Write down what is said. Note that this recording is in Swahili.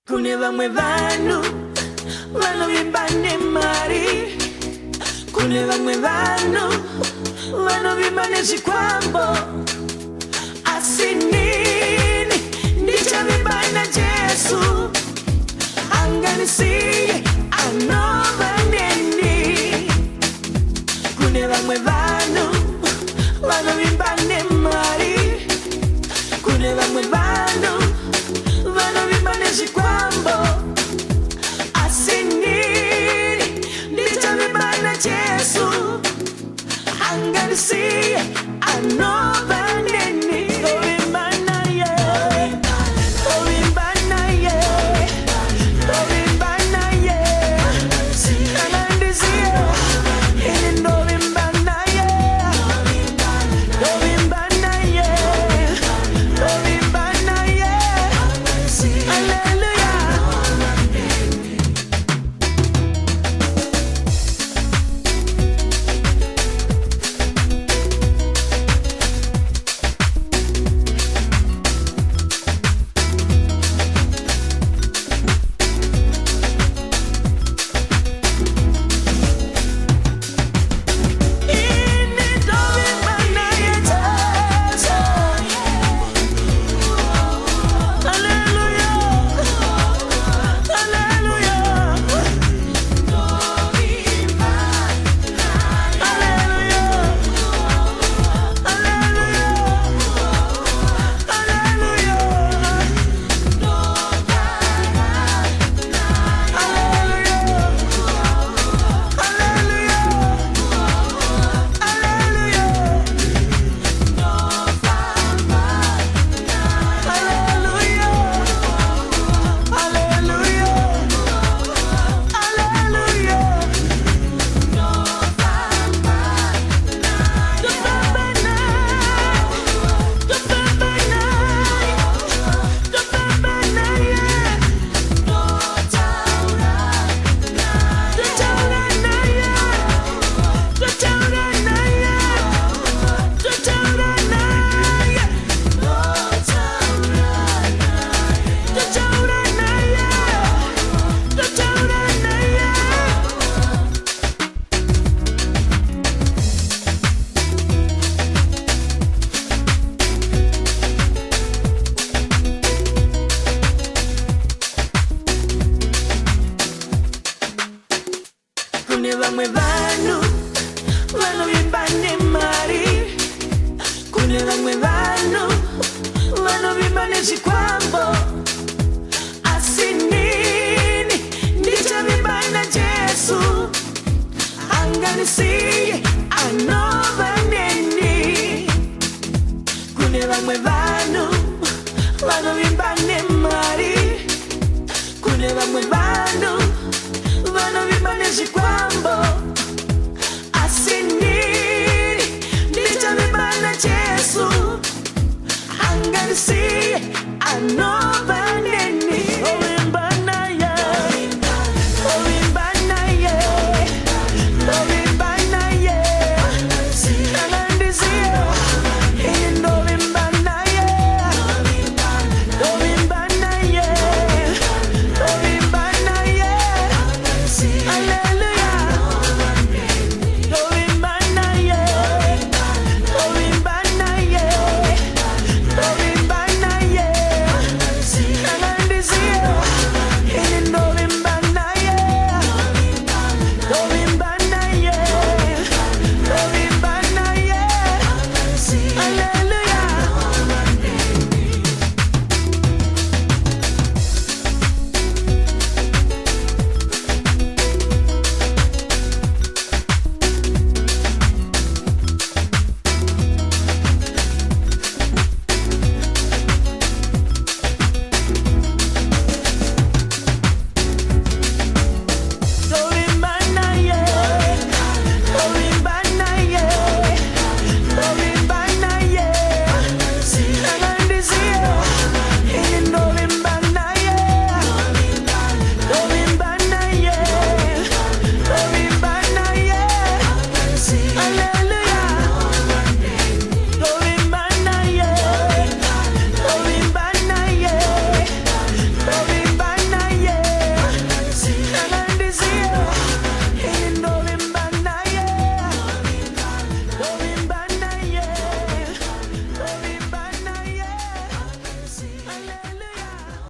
Kune bamwe bantu Ndovimba Nemi. Kune bamwe bantu Ndovimba Nemi. Asinini ndichavimba na Jesu anganisiye anova neni. Kune bamwe bantu Ndovimba Nemi. Kune bamwe bantu Ndovimba Nemi. Asinini ndichavimba na Jesu anganisiye anova neni. Ndovimba naye, Ndovimba naye, Ndovimba naye, anandisiye, Ndovimba naye, Ndovimba naye, Ndovimba naye, hallelujah. Kune bamwe bantu Ndovimba Nemi. Kune bamwe bantu Ndovimba Nemi.